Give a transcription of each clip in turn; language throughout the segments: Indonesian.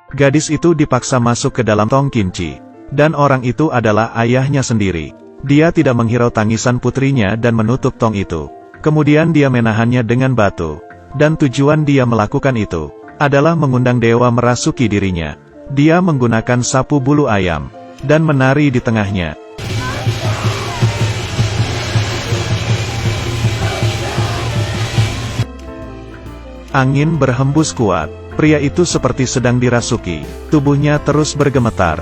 Gadis itu dipaksa masuk ke dalam tong kimchi. Dan orang itu adalah ayahnya sendiri. Dia tidak menghirau tangisan putrinya dan menutup tong itu. Kemudian dia menahannya dengan batu. Dan tujuan dia melakukan itu adalah mengundang dewa merasuki dirinya. Dia menggunakan sapu bulu ayam dan menari di tengahnya. Angin berhembus kuat. Pria itu seperti sedang dirasuki. Tubuhnya terus bergemetar.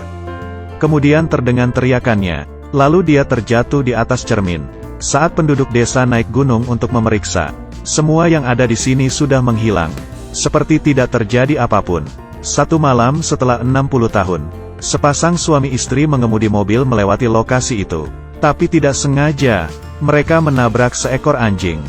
Kemudian terdengar teriakannya. Lalu dia terjatuh di atas cermin. Saat penduduk desa naik gunung untuk memeriksa, semua yang ada di sini sudah menghilang. Seperti tidak terjadi apapun. Satu malam setelah 60 tahun, sepasang suami istri mengemudi mobil melewati lokasi itu. Tapi tidak sengaja, mereka menabrak seekor anjing.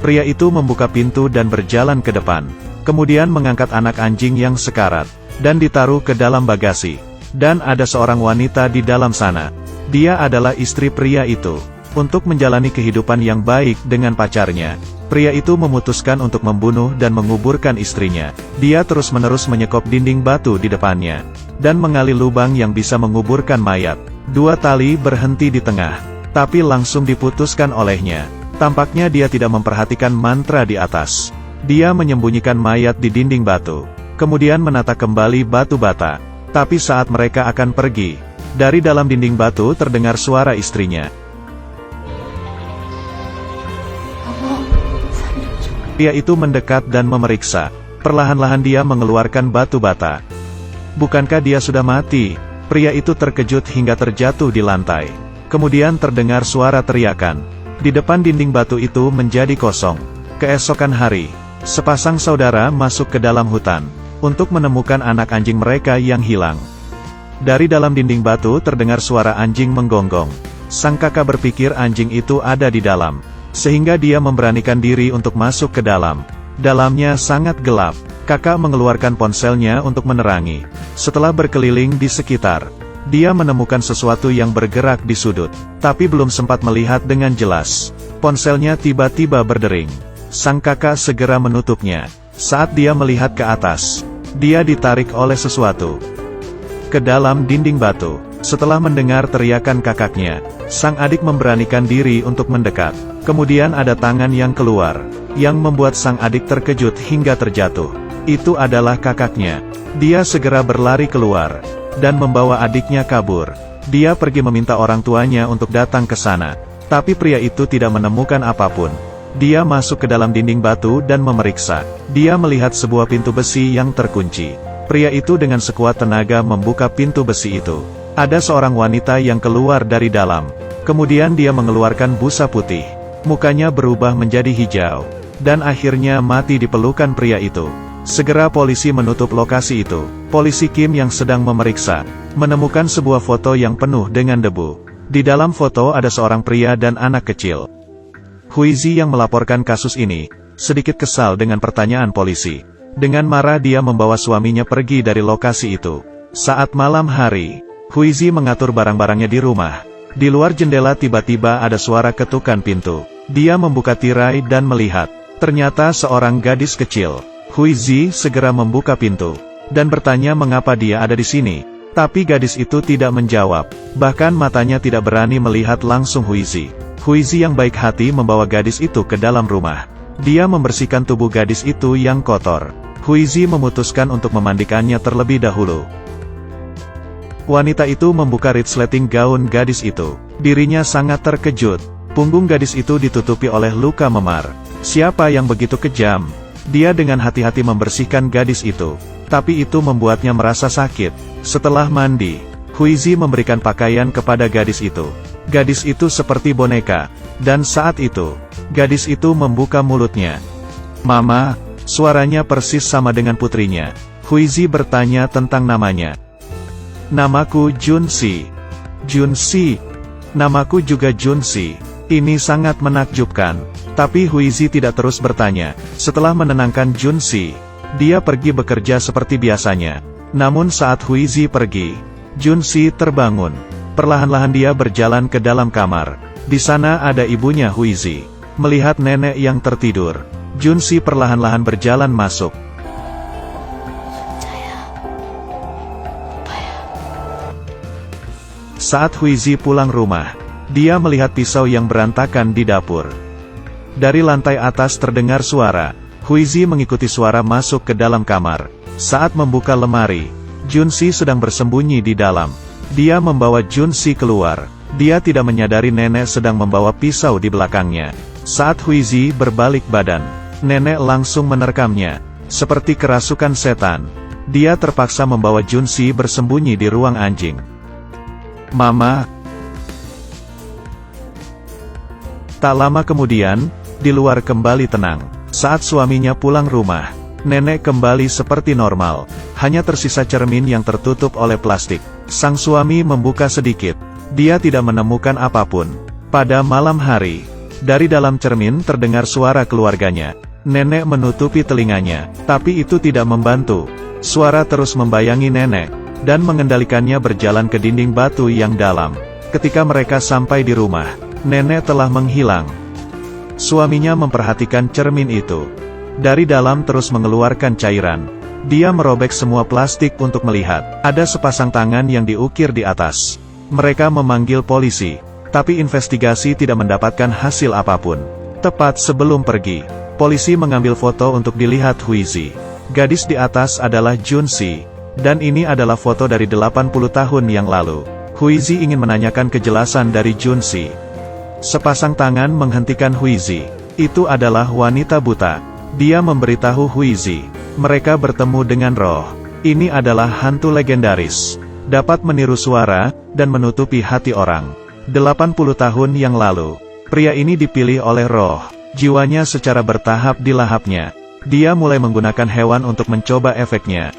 Pria itu membuka pintu dan berjalan ke depan. Kemudian mengangkat anak anjing yang sekarat, dan ditaruh ke dalam bagasi. Dan ada seorang wanita di dalam sana. Dia adalah istri pria itu. Untuk menjalani kehidupan yang baik dengan pacarnya, pria itu memutuskan untuk membunuh dan menguburkan istrinya. Dia terus-menerus menyekop dinding batu di depannya, dan mengali lubang yang bisa menguburkan mayat. Dua tali berhenti di tengah, tapi langsung diputuskan olehnya. Tampaknya dia tidak memperhatikan mantra di atas. Dia menyembunyikan mayat di dinding batu, kemudian menata kembali batu bata. Tapi saat mereka akan pergi, dari dalam dinding batu terdengar suara istrinya. Pria itu mendekat dan memeriksa. Perlahan-lahan dia mengeluarkan batu bata. Bukankah dia sudah mati? Pria itu terkejut hingga terjatuh di lantai. Kemudian terdengar suara teriakan. Di depan dinding batu itu menjadi kosong. Keesokan hari, sepasang saudara masuk ke dalam hutan untuk menemukan anak anjing mereka yang hilang. Dari dalam dinding batu terdengar suara anjing menggonggong. Sang kakak berpikir anjing itu ada di dalam, sehingga dia memberanikan diri untuk masuk ke dalam. Dalamnya sangat gelap. Kakak mengeluarkan ponselnya untuk menerangi. Setelah berkeliling di sekitar, dia menemukan sesuatu yang bergerak di sudut, tapi belum sempat melihat dengan jelas. Ponselnya tiba-tiba berdering. Sang kakak segera menutupnya. Saat dia melihat ke atas, dia ditarik oleh sesuatu ke dalam dinding batu. Setelah mendengar teriakan kakaknya, sang adik memberanikan diri untuk mendekat. Kemudian ada tangan yang keluar, yang membuat sang adik terkejut hingga terjatuh. Itu adalah kakaknya. Dia segera berlari keluar dan membawa adiknya kabur. Dia pergi meminta orang tuanya untuk datang ke sana. Tapi pria itu tidak menemukan apapun. Dia masuk ke dalam dinding batu dan memeriksa. Dia melihat sebuah pintu besi yang terkunci. Pria itu dengan sekuat tenaga membuka pintu besi itu. Ada seorang wanita yang keluar dari dalam. Kemudian dia mengeluarkan busa putih. Mukanya berubah menjadi hijau. Dan akhirnya mati di pelukan pria itu. Segera polisi menutup lokasi itu. Polisi Kim yang sedang memeriksa, menemukan sebuah foto yang penuh dengan debu. Di dalam foto ada seorang pria dan anak kecil. Huizi yang melaporkan kasus ini, sedikit kesal dengan pertanyaan polisi. Dengan marah dia membawa suaminya pergi dari lokasi itu. Saat malam hari, Huizi mengatur barang-barangnya di rumah. Di luar jendela tiba-tiba ada suara ketukan pintu. Dia membuka tirai dan melihat. Ternyata seorang gadis kecil. Huizi segera membuka pintu dan bertanya mengapa dia ada di sini. Tapi gadis itu tidak menjawab. Bahkan matanya tidak berani melihat langsung Huizi. Huizi yang baik hati membawa gadis itu ke dalam rumah. Dia membersihkan tubuh gadis itu yang kotor. Huizi memutuskan untuk memandikannya terlebih dahulu. Wanita itu membuka resleting gaun gadis itu. Dirinya sangat terkejut. Punggung gadis itu ditutupi oleh luka memar. Siapa yang begitu kejam? Dia dengan hati-hati membersihkan gadis itu. Tapi itu membuatnya merasa sakit. Setelah mandi, Huizi memberikan pakaian kepada gadis itu. Gadis itu seperti boneka. Dan saat itu, gadis itu membuka mulutnya. "Mama," suaranya persis sama dengan putrinya. Huizi bertanya tentang namanya. "Namaku Junsi." "Junsi? Namaku juga Junsi." Ini sangat menakjubkan. Tapi Huizi tidak terus bertanya. Setelah menenangkan Junsi, dia pergi bekerja seperti biasanya. Namun saat Huizi pergi, Junsi terbangun. Perlahan-lahan dia berjalan ke dalam kamar. Di sana ada ibunya Huizi. Melihat nenek yang tertidur, Junsi perlahan-lahan berjalan masuk. Saat Huizi pulang rumah, dia melihat pisau yang berantakan di dapur. Dari lantai atas terdengar suara. Huizi mengikuti suara masuk ke dalam kamar. Saat membuka lemari, Junsi sedang bersembunyi di dalam. Dia membawa Junsi keluar. Dia tidak menyadari nenek sedang membawa pisau di belakangnya. Saat Huizi berbalik badan, nenek langsung menerkamnya. Seperti kerasukan setan, dia terpaksa membawa Junsi bersembunyi di ruang anjing. Mama. Tak lama kemudian, di luar kembali tenang. Saat suaminya pulang rumah, nenek kembali seperti normal. Hanya tersisa cermin yang tertutup oleh plastik. Sang suami membuka sedikit. Dia tidak menemukan apapun. Pada malam hari, dari dalam cermin terdengar suara keluarganya. Nenek menutupi telinganya, tapi itu tidak membantu. Suara terus membayangi nenek, dan mengendalikannya berjalan ke dinding batu yang dalam. Ketika mereka sampai di rumah, nenek telah menghilang. Suaminya memperhatikan cermin itu. Dari dalam terus mengeluarkan cairan. Dia merobek semua plastik untuk melihat. Ada sepasang tangan yang diukir di atas. Mereka memanggil polisi, tapi investigasi tidak mendapatkan hasil apapun. Tepat sebelum pergi, polisi mengambil foto untuk dilihat Huizi. Gadis di atas adalah Junsi, dan ini adalah foto dari 80 tahun yang lalu. Huizi ingin menanyakan kejelasan dari Junsi. Sepasang tangan menghentikan Huizi. Itu adalah wanita buta. Dia memberitahu Huizi, mereka bertemu dengan roh. Ini adalah hantu legendaris. Dapat meniru suara, dan menutupi hati orang. 80 tahun yang lalu, pria ini dipilih oleh roh. Jiwanya secara bertahap dilahapnya. Dia mulai menggunakan hewan untuk mencoba efeknya.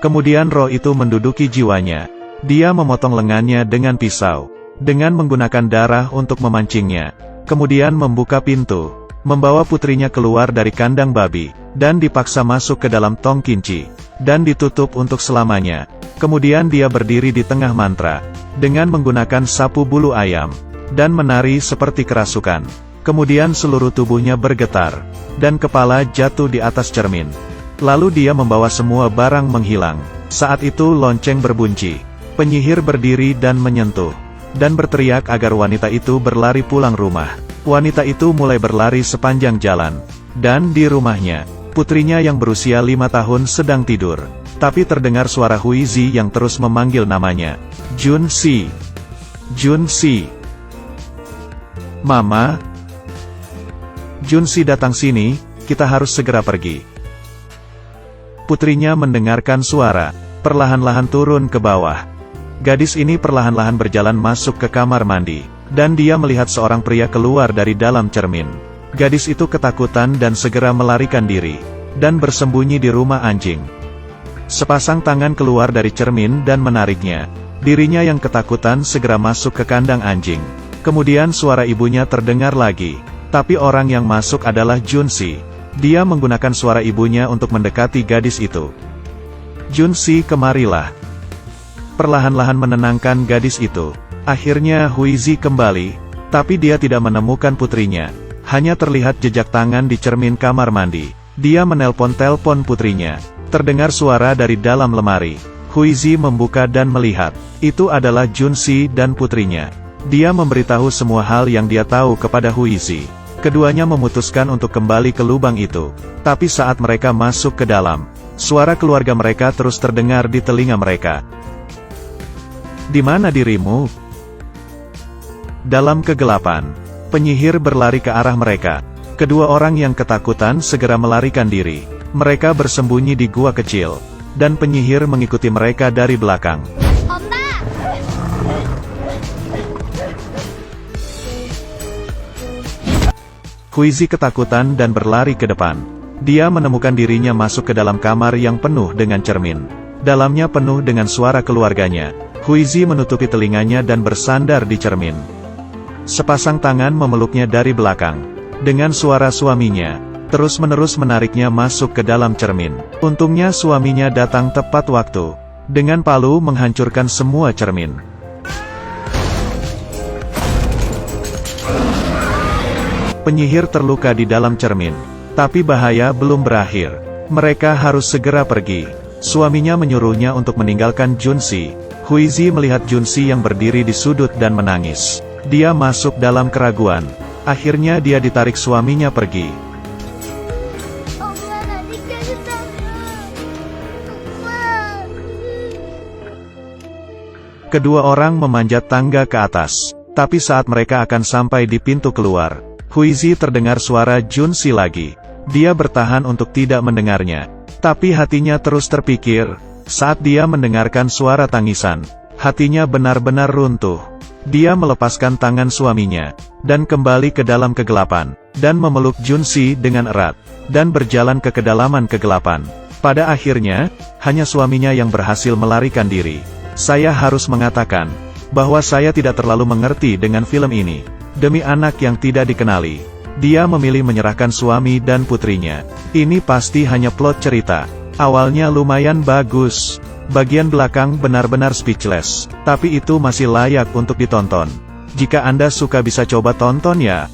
Kemudian roh itu menduduki jiwanya. Dia memotong lengannya dengan pisau. Dengan menggunakan darah untuk memancingnya. Kemudian membuka pintu. Membawa putrinya keluar dari kandang babi. Dan dipaksa masuk ke dalam tong kinci. Dan ditutup untuk selamanya. Kemudian dia berdiri di tengah mantra. Dengan menggunakan sapu bulu ayam. Dan menari seperti kerasukan. Kemudian seluruh tubuhnya bergetar. Dan kepala jatuh di atas cermin. Lalu dia membawa semua barang menghilang. Saat itu lonceng berbunyi. Penyihir berdiri dan menyentuh. Dan berteriak agar wanita itu berlari pulang rumah. Wanita itu mulai berlari sepanjang jalan. Dan di rumahnya, putrinya yang berusia 5 tahun sedang tidur. Tapi terdengar suara Huizi yang terus memanggil namanya. Junsi. Junsi. Mama. Junsi datang sini, kita harus segera pergi. Putrinya mendengarkan suara, perlahan-lahan turun ke bawah. Gadis ini perlahan-lahan berjalan masuk ke kamar mandi. Dan dia melihat seorang pria keluar dari dalam cermin. Gadis itu ketakutan dan segera melarikan diri. Dan bersembunyi di rumah anjing. Sepasang tangan keluar dari cermin dan menariknya. Dirinya yang ketakutan segera masuk ke kandang anjing. Kemudian suara ibunya terdengar lagi. Tapi orang yang masuk adalah Junsi. Dia menggunakan suara ibunya untuk mendekati gadis itu. Junsi, kemarilah. Perlahan-lahan menenangkan gadis itu. Akhirnya Huizi kembali. Tapi dia tidak menemukan putrinya. Hanya terlihat jejak tangan di cermin kamar mandi. Dia menelpon-telpon putrinya. Terdengar suara dari dalam lemari. Huizi membuka dan melihat. Itu adalah Junsi dan putrinya. Dia memberitahu semua hal yang dia tahu kepada Huizi. Keduanya memutuskan untuk kembali ke lubang itu. Tapi saat mereka masuk ke dalam, suara keluarga mereka terus terdengar di telinga mereka. Di mana dirimu? Dalam kegelapan, penyihir berlari ke arah mereka. Kedua orang yang ketakutan segera melarikan diri. Mereka bersembunyi di gua kecil. Dan penyihir mengikuti mereka dari belakang. Huizi ketakutan dan berlari ke depan. Dia menemukan dirinya masuk ke dalam kamar yang penuh dengan cermin. Dalamnya penuh dengan suara keluarganya. Huizi menutupi telinganya dan bersandar di cermin. Sepasang tangan memeluknya dari belakang. Dengan suara suaminya, terus-menerus menariknya masuk ke dalam cermin. Untungnya suaminya datang tepat waktu. Dengan palu menghancurkan semua cermin. Penyihir terluka di dalam cermin. Tapi bahaya belum berakhir. Mereka harus segera pergi. Suaminya menyuruhnya untuk meninggalkan Junsi. Huizi melihat Junsi yang berdiri di sudut dan menangis. Dia masuk dalam keraguan. Akhirnya dia ditarik suaminya pergi. Kedua orang memanjat tangga ke atas. Tapi saat mereka akan sampai di pintu keluar, Huizi terdengar suara Junsi lagi. Dia bertahan untuk tidak mendengarnya. Tapi hatinya terus terpikir. Saat dia mendengarkan suara tangisan, hatinya benar-benar runtuh. Dia melepaskan tangan suaminya, dan kembali ke dalam kegelapan, dan memeluk Junsi dengan erat, dan berjalan ke kedalaman kegelapan. Pada akhirnya, hanya suaminya yang berhasil melarikan diri. Saya harus mengatakan, bahwa saya tidak terlalu mengerti dengan film ini. Demi anak yang tidak dikenali, dia memilih menyerahkan suami dan putrinya. Ini pasti hanya plot cerita. Awalnya lumayan bagus. Bagian belakang benar-benar speechless. Tapi itu masih layak untuk ditonton. Jika Anda suka bisa coba tonton ya.